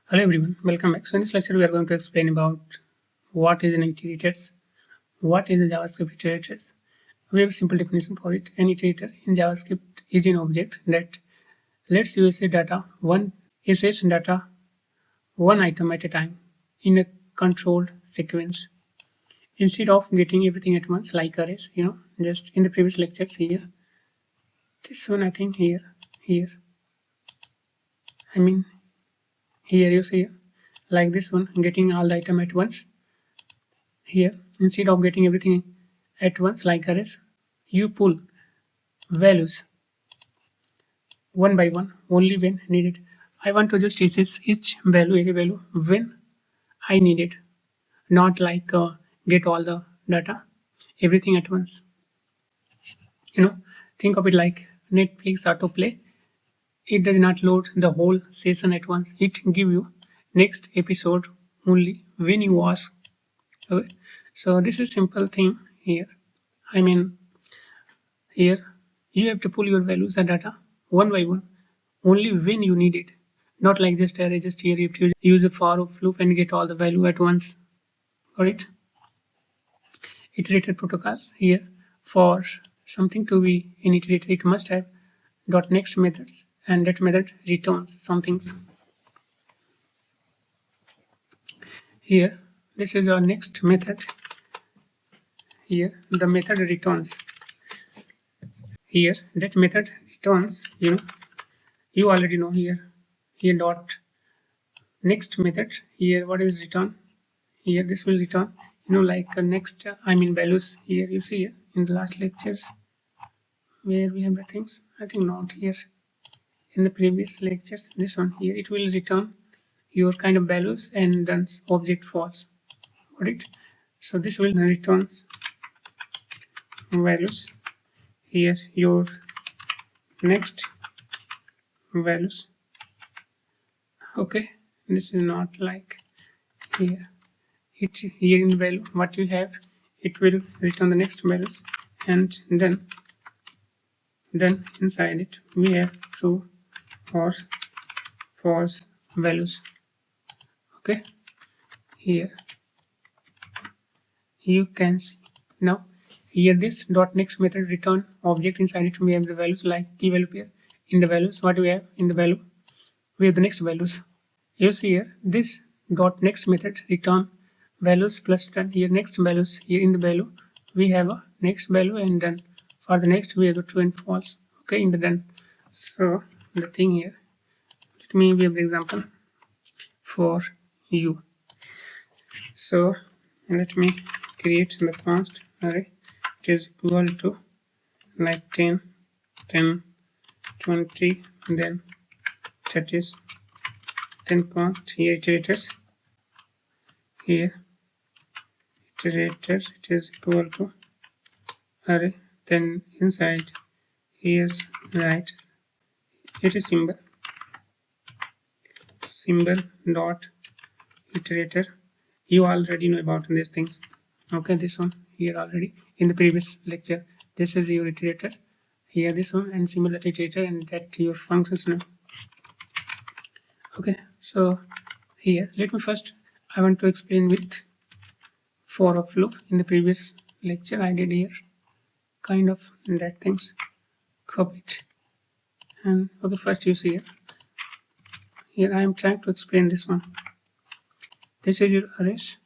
Hello everyone, welcome back. So in this lecture we are going to explain about what is an iterators, what is a JavaScript iterators. We have a simple definition for it. An iterator in JavaScript is an object that lets you access data one item at a time in a controlled sequence instead of getting everything at once like arrays. Just in the previous lectures here, this one I think here. I mean here you see like this one getting all the item at once. Here, instead of getting everything at once like arrays, you pull values one by one only when needed. I want to just access each value, any value, when I need it, not like get all the data, everything at once. Think of it like Netflix autoplay. It does not load the whole session at once. It give you next episode only when you ask. Okay, so this is simple thing here. I mean, here you have to pull your values and data one by one only when you need it, not like just array. Just here you have to use a for loop and get all the value at once. Got it? Iterator protocols here, for something to be an iterator it must have dot next methods, and that method returns some things. Here this is our next method. Here the method returns. Here that method returns, you already know. Here dot next method, here what is return, here this will return, like next values. Here you see in the last lectures where we have the things, I think not here in the previous lectures, this one here, it will return your kind of values and then object false. Got it? So this will returns values. Here's your next values. Okay, this is not like here. Here in the value what you have, it will return the next values, and then inside it we have true or false values. Okay, here you can see now. Here this dot next method return object, inside it we have the values like key value pair. In the values what we have, in the value we have the next values. You see here this dot next method return values plus 10. Here next values, here in the value we have a next value, and then for the next we have the true and false. Okay, in the then. So the thing here, let me give the example for you. So let me create the const array. It is equal to like 10 10 20, and then that is 10 const. Here iterators, here iterators, it is equal to array, then inside here's right, it is symbol dot iterator. You already know about these things. Okay, this one here already in the previous lecture. This is your iterator, here this one, and similar iterator, and that your functions now. Okay, so here let me first, I want to explain with for of loop. In the previous lecture I did here kind of that things, copy it, and okay, first you see here I am trying to explain this one. This is your arrays.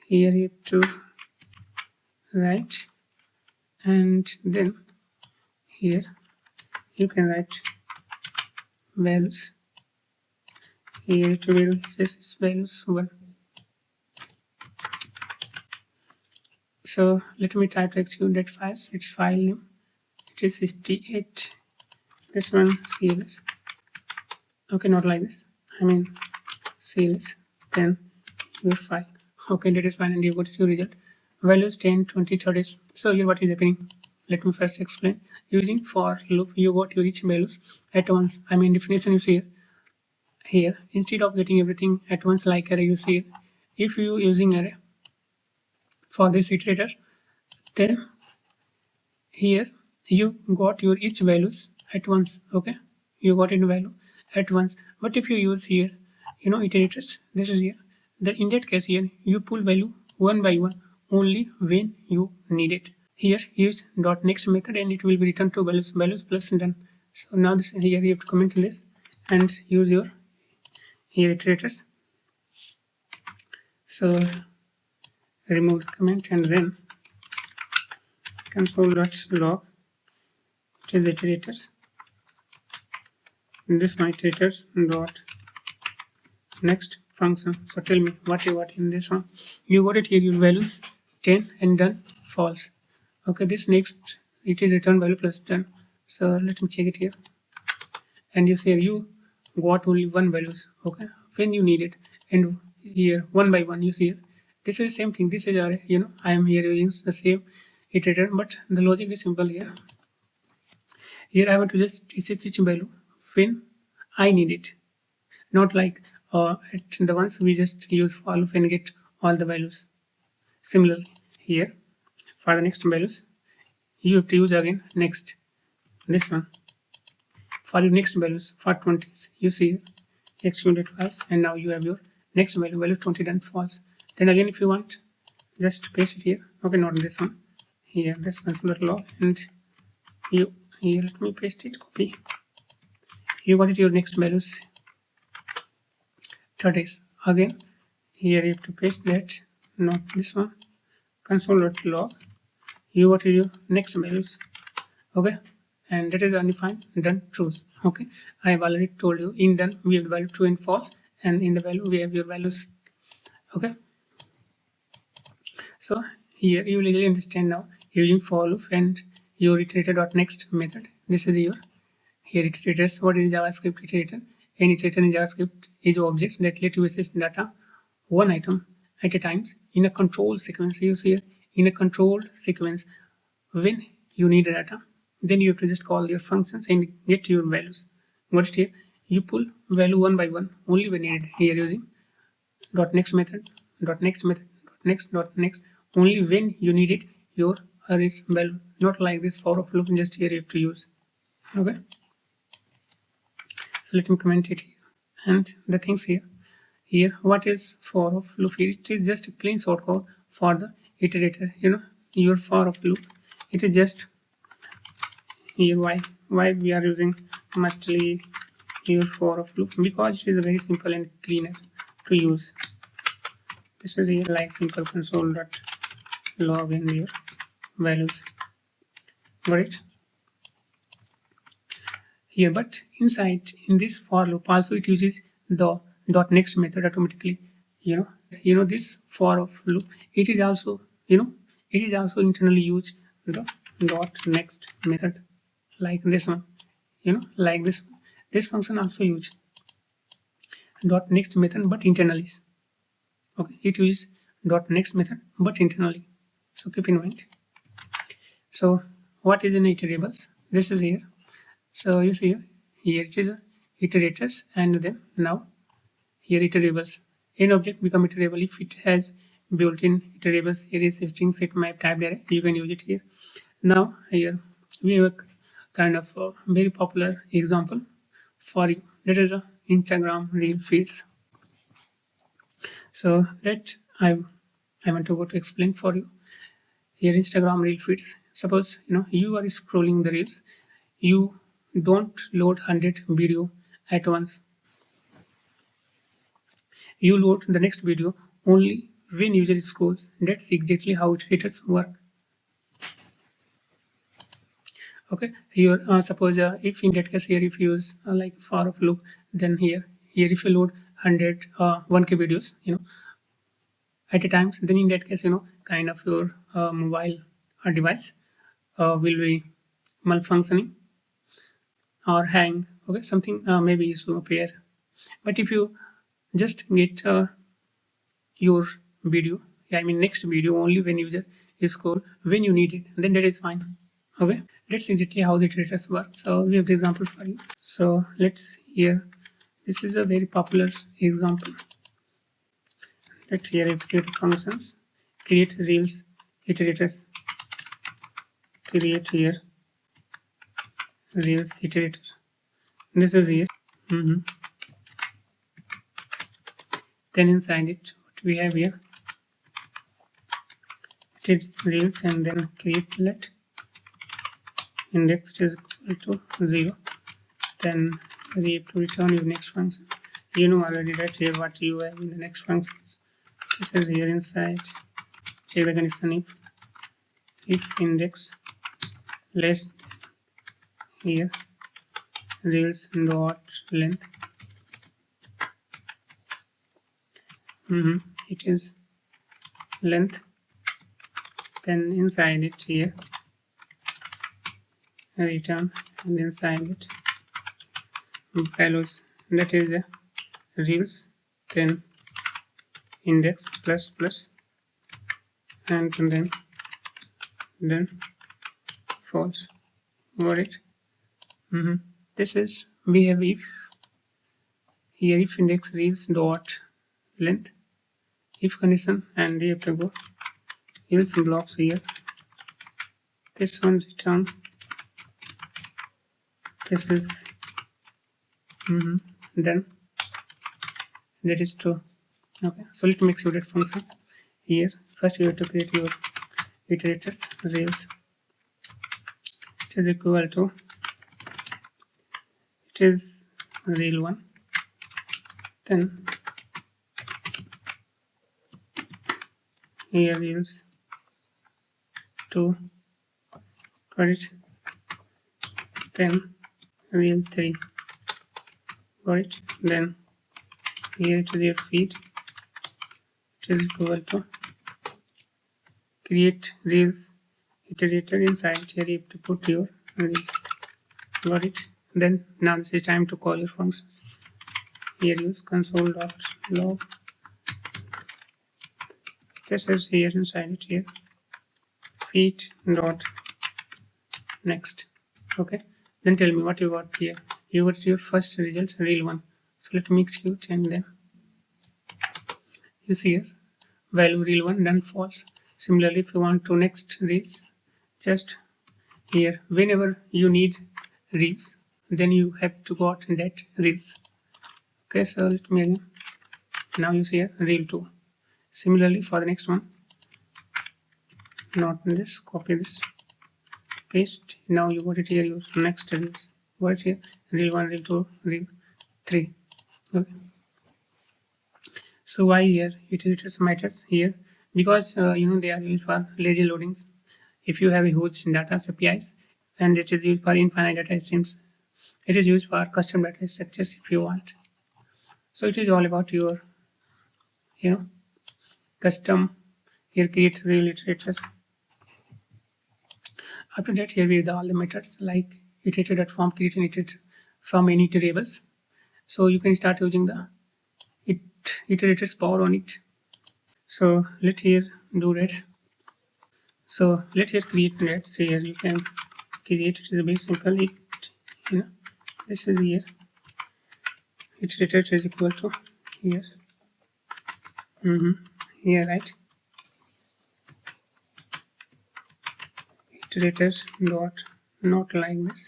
Here you have to write, and then here you can write values. Here it will this values 1. So let me try to execute that file. Its file name, it is 68. This one CLS. Okay, not like this, CLS, then your file. Okay, that is fine, and you got your result. Values 10 20 30. So here what is happening, let me first explain. Using for loop you got your each values at once. Definition you see here, instead of getting everything at once like array, you see if you using array for this iterator, then here you got your each values at once. Okay, you got in value, at once. But if you use here, iterators, this is here. Then in that case here, you pull value one by one only when you need it. Here use dot next method and it will be returned to values plus done. So now this here you have to comment this and use your here iterators. So remove the comment and then console.log, which is iterators. This my iterators dot next function. So tell me what you got in this one. You got it here, your values 10 and done false. Okay, this next it is return value plus done. So let me check it here. And you say you got only one values, okay, when you need it, and here one by one you see here. This is the same thing. This is our, I am here using the same iterator, but the logic is simple here. Here I want to just each value when I need it, not like at the ones we just use for loop and get all the values. Similarly here for the next values you have to use again next, this one for your next values for 20s. You see executed false, and now you have your next value 20 done false. Then again if you want, just paste it here. Okay, not this one here, this console.log, and you here, let me paste it, copy. You got it, your next values 30s. Again here you have to paste that, not this one, console.log. You got your next values, okay, and that is undefined done trues. Okay, I have already told you in done we have the value true and false, and in the value we have your values. Okay, so here you will easily understand now using for loop and your iterator.next method. This is your here iterators. What is JavaScript iterator? An iterator in JavaScript is an object that lets you access data one item at a time in a controlled sequence. You see here, in a controlled sequence when you need data, then you have to just call your functions and get your values. Got it here? You pull value one by one only when needed. Here using dot next method, dot next method, dot next only when you need it your arrays value, not like this for of loop. Just here you have to use. Okay, so let me comment it here. And the things here what is for of loop here? It is just a clean shortcode for the iterator. Your for of loop, it is just here. Why we are using mostly here for of loop? Because it is very simple and cleaner to use. This is here like simple console.log and your values. Got it here? But inside in this for loop also it uses the dot next method automatically. This for of loop, it is also internally used the dot next method like this one. Like this function also use dot next method but internally. Okay, it uses dot next method but internally, so keep in mind. So what is in iterables? This is here. So you see here it is iterators, and then now here iterables. An object become iterable if it has built-in iterables. Here is string set map type array. You can use it here. Now here we have a kind of a very popular example for you. That is a Instagram reel feeds. So that I want to go to explain for you. Here Instagram reel feeds. Suppose you are scrolling the reels. You don't load 100 video at once. You load the next video only when user scrolls. That's exactly how iterators work. Okay, here suppose if in that case here if you use like for of loop, then here if you load 100 1k videos at a time, then in that case kind of your mobile device will be malfunctioning or hang. Okay, something maybe issue appear. But if you just get your video, next video only when user is scroll when you need it, then that is fine. Okay, that's exactly how the iterators work. So we have the example for you. So let's here, this is a very popular example. Let's here iterate functions, create reels iterators, create here reels iterator. This is here Then inside it, what we have here, it is reals, and then create let index which is equal to 0. Then we have to return your next function. You know already that here what you have in the next functions. This is here inside. Check the condition if index less here reals dot length. It is length. Then inside it here return, and inside it values, that is the reals, then index plus plus, and then false. Got it? This is, we have if here, if index reals dot length, if condition, and we have to go else blocks here. This one return, this is then that is true. Okay, so let's make execute functions here. First you have to create your iterators reals. It is equal to, it is real 1, then here reals 2, got it, then real 3, got it, then here it is your feed, it is equal to create reals iterator. Inside here you have to put your reals, got it. Then now this is time to call your functions. Here use console.log, this is here inside it here feed dot next. Okay, then tell me what you got here. You got your first result real 1, so let me execute, and then you see here value real 1, then false. Similarly, if you want to next reals, just here whenever you need reals, then you have to got that reals. Okay, so let me again, now you see here real 2. Similarly for the next one, not this, copy this, paste, now you got it here, use next reals, got it here real 1, real 2, real 3. Okay, so why here iterators matters here? Because you know, they are used for lazy loadings. If you have a huge data APIs, and it is used for infinite data streams, it is used for custom data structures if you want. So it is all about your, you know, custom here create real iterators. After that, here we have all the methods like iterator.form, create an iterator from any iterables. So you can start using the iterators power on it. So let here do that. So let here create that. So here you can create, it is very simple. It, you know, this is here iterator is equal to here here, right, iterators dot not like this,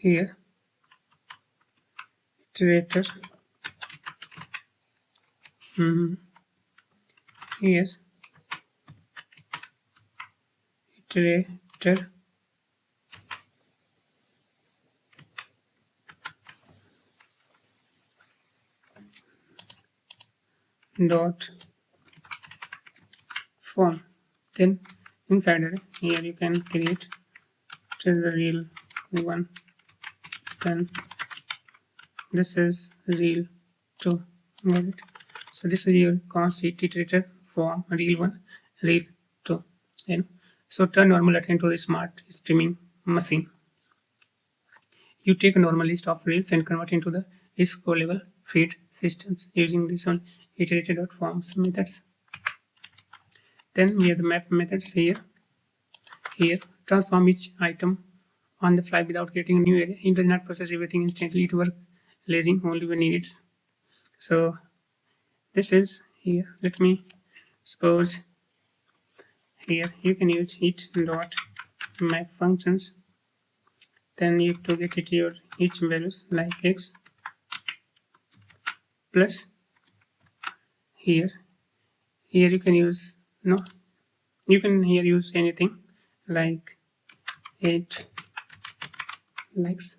here iterator yes iterator dot form. Then inside it, here you can create, it is the real 1, then this is real 2, got it. So this is your constant iterator form real 1, real 2, you know. So turn normal data into a smart streaming machine. You take a normal list of reels and convert into the scrollable feed systems using this one iterator.forms methods. Then we have the map methods here. Here, transform each item on the fly without creating a new area. It does not process everything instantly. It works lazy only when needed. So this is here. Let me suppose here you can use it dot map functions. then you have to get it your each values like x plus here you can use you can here use anything like 8 likes.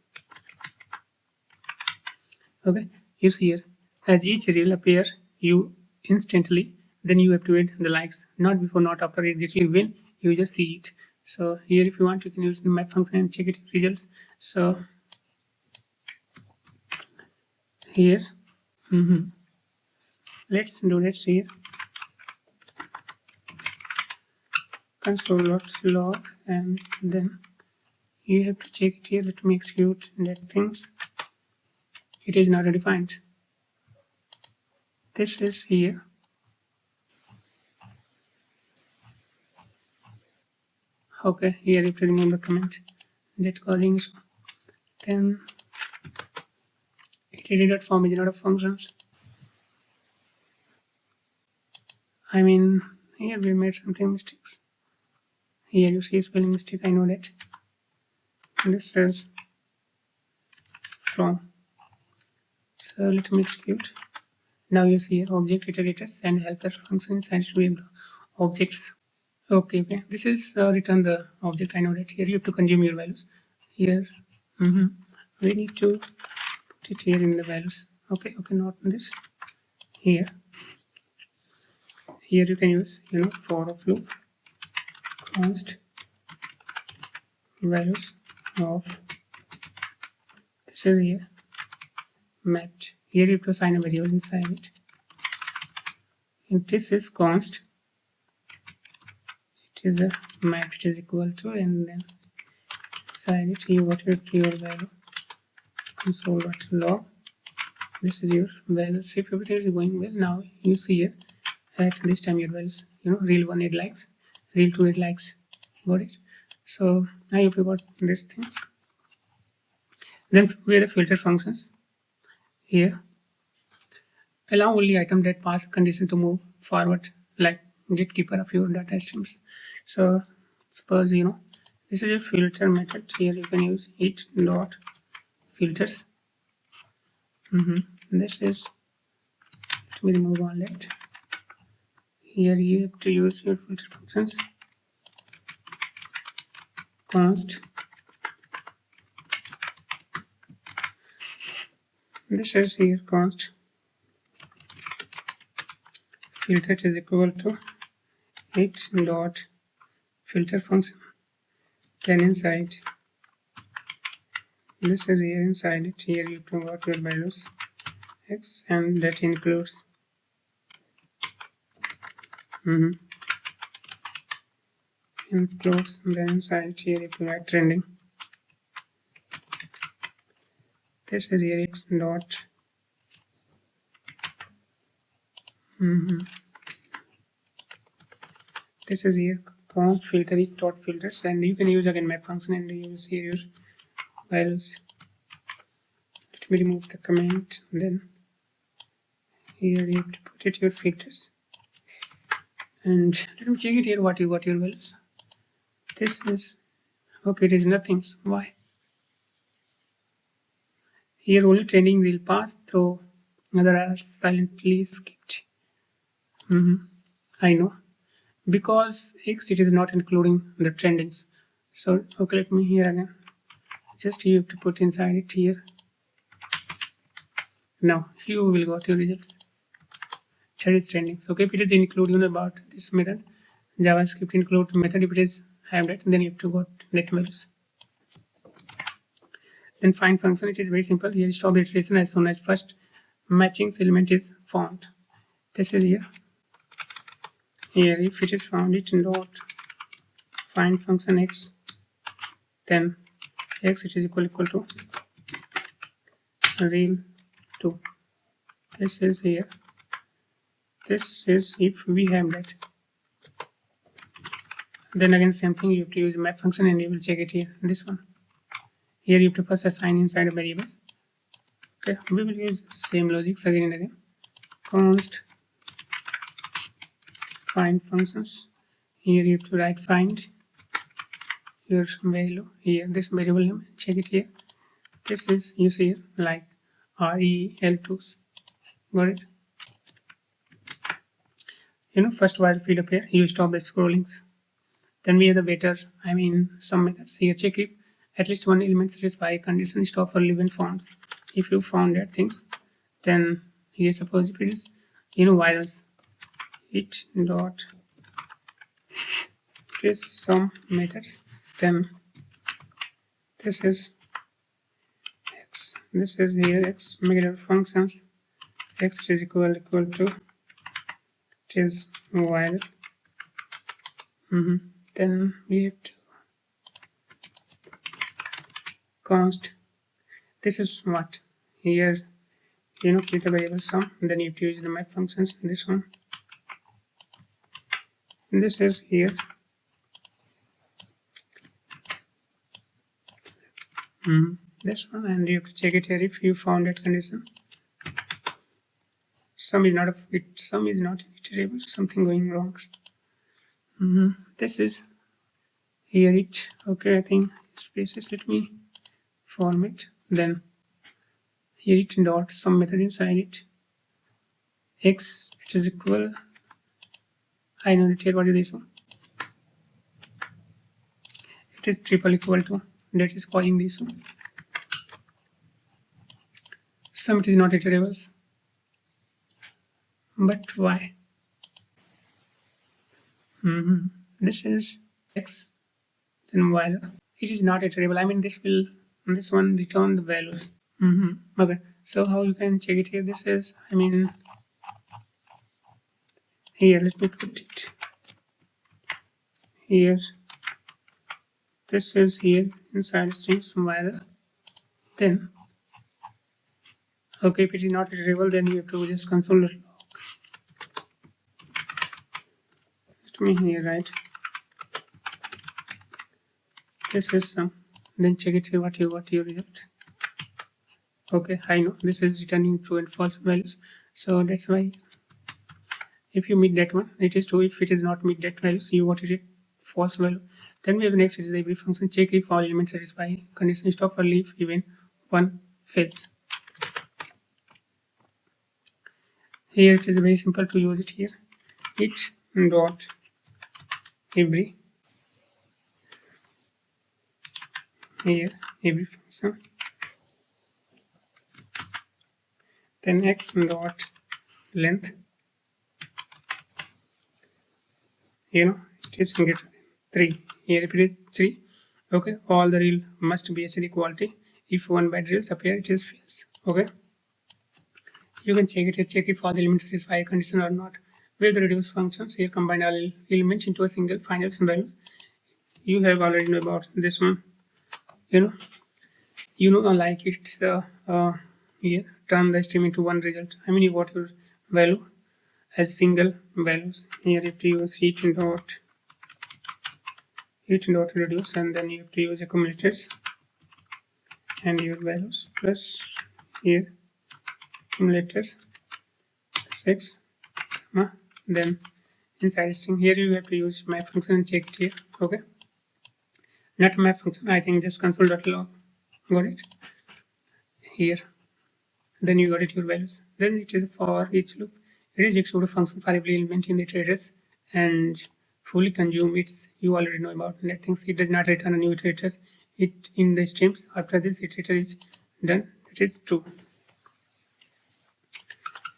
Okay, use here as each reel appear you instantly, then you have to add the likes, not before, not after, exactly when you just see it. So here if you want you can use the map function and check it results. So here let's do that here console.log, and then you have to check it here. Let me execute that things. It is not defined. This is here. Okay, here you have to remove the comment that causing issue. Then iterator.form is not a functions. I mean, here we made something mistakes. Here you see spelling mistake, I know that. This is from. So let me execute. Now you see here object iterators and helper function inside to the objects. Okay. This is return the object. I know that. Here you have to consume your values. Here we need to put it here in the values. Okay, not this. Here you can use for of loop const values of, this is here mapped. Here you have to assign a variable inside it, and this is const, it is a map, it is equal to, and then inside it you got your value console.log. This is your values. If everything is going well, now you see here at this time your values, reel 1 8 likes, reel 2 8 likes, got it. So now you got these things. Then we have the filter functions. Here allow only item that pass condition to move forward, like gatekeeper of your data streams. So suppose this is a filter method. Here you can use it dot filters. This is, let me remove all that. Here you have to use your filter functions const, this is here const filter is equal to it dot filter function, then inside this is here inside it. Here you have got your values x, and that includes includes, then inside here you write trending. This is here x dot this is here const filter it dot filters, and you can use again map function and use here your values. Let me remove the comment. Then here you have to put it your filters, and let me check it here what you got your values. This is okay, it is nothing. So why? Here only trending will pass through, other are silently skipped. I know, because x it is not including the trendings. So okay, let me here again. Just you have to put inside it here. Now you will got your results. That is trendings. Okay, if it is include about this method, JavaScript include method, if it is have that, then you have to got net values. Then find function, it is very simple. Here stop the iteration as soon as first matching element is found. This is here. Here if it is found, it dot find function x, then x it is equal to reel 2. This is here. This is if we have that. Then again same thing, you have to use map function and you will check it here. This one. Here you have to first assign inside a variables. Okay, we will use same logics again and again. Const find functions. Here you have to write find your value here, this variable name, check it here. This is use here like rel2s. Got it? First while field appear, you stop the scrollings. Then we have the better, some methods. Here check if at least one element satisfy condition, stop for live and found. If you found that things, then here suppose if it is virals, it dot it is some methods, then this is x, this is here x, make it functions, x is equal to it is viral. Then we have to const, this is what here, create a variable sum, and then you have to use the map functions, this one, and this is here this one, and you have to check it here if you found that condition. Sum is not a fit, sum is not iterable, something going wrong. This is here it, okay, I think spaces, let me format, then here it dot some method inside it, x it is equal, I know that here what is this one, it is triple equal to, that is calling this one. Sum it is not iterable, but why? This is x, then while it is not iterable, this one return the values. Okay, so how you can check it here, this is, here let me put it here, this is here inside strings while, then okay, if it is not iterable, then you have to just console log. Let me here write, this is some, then check it here what you result. Okay, I know this is returning true and false values, so that's why if you meet that one, it is true. If it is not meet that values, you got it false value. Then we have next is the every function, check if all elements satisfy condition, stop or leave even one fails. Here it is very simple to use it here. It dot every, here every function, then x dot length, it is greater than 3. Here if it is 3, okay, all the real must be acidic quality. If one bad reals appear, it is false. Okay, you can check it here, check if all the elements satisfy a condition or not. We have the reduce functions here, combine all elements into a single final value. You have already know about this one, like it's the here turn the stream into one result. You got your value as single values. Here you have to use heat dot reduce, and then you have to use accumulators and your values plus here accumulators 6, then inside string here you have to use map function and check it here. Okay, not map function, I think just console.log. Got it here, then you got it your values. Then it is for each loop, it is execute a function for every element in the iterators and fully consume its, you already know about that things. It does not return a new iterators it in the streams. After this iterator is done, it is true.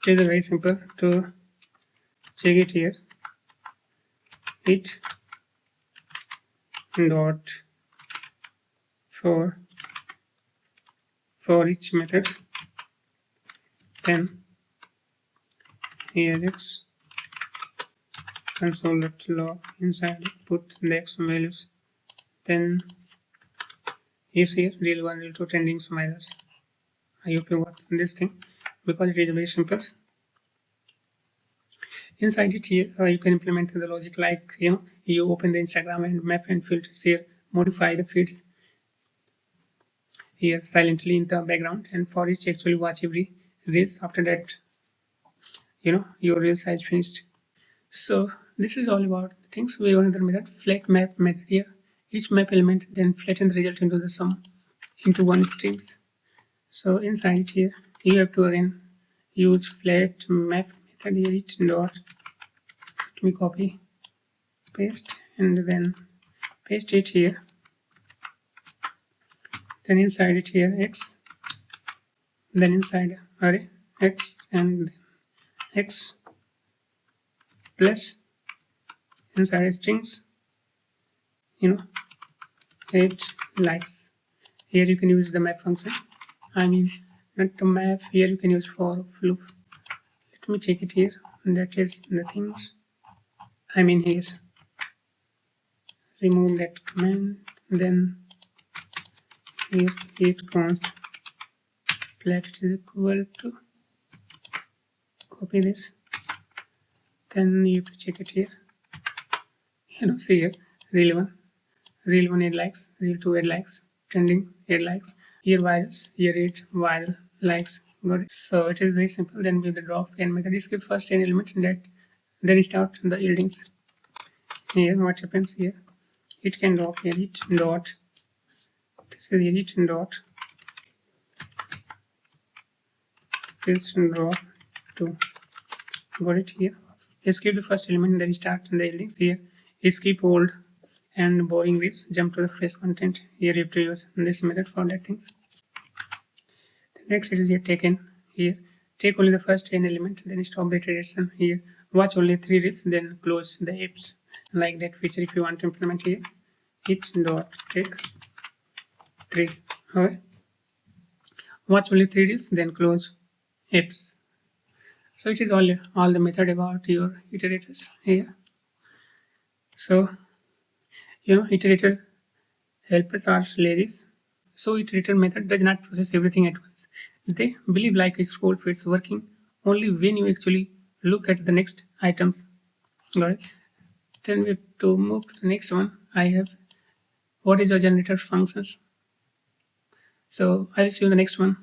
It is very simple to check it here. It dot for each method, then here x console.log, inside it put the x values, then use here real 1, real 2, trending smiles. I hope you got this thing because it is very simple. Inside it here you can implement the logic like you open the Instagram and map and filters here, modify the feeds here silently in the background, and for each actually watch every reels. After that your reel size finished. So this is all about things. We have another method, flat map method here. each map element, then flatten the result into the sum into one streams. So inside it here, you have to again use flat map method here. It dot, let me copy, paste, and then paste it here. Then inside it here x, then inside array x, and then x plus inside strings, 8 likes. Here you can use the map function. I mean, not the map. Here you can use for loop. Let me check it here. That is the things. I mean here. Remove that command. Then here it const flat it is equal to. Copy this. Then you have to check it here. See here. Real 1 8 likes. Real 2 8 likes. Trending 8 likes. Here virals, here 8 viral likes. Got it. So it is very simple. Then with the drop n method, is give first n element, that then start the yieldings. Here what happens here? It can drop here it dot. This is here it dot. This drop 2. Got it here. Skip the first element, then start the yieldings. Here skip old and boring reads, jump to the fresh content. Here you have to use this method for that things. The next is here taken. Here take only the first n element, then stop the iteration. Here watch only 3 reads, then close the ifs. Like that feature if you want to implement here. It dot take 3. Okay. Watch only 3 reads, then close ifs. So it is all the method about your iterators here. So iterator helpers are lazy. So iterator method does not process everything at once. They believe like a scroll feeds working only when you actually look at the next items. Got it? Then we have to move to the next one. I have what is your generator functions. So I will show you the next one.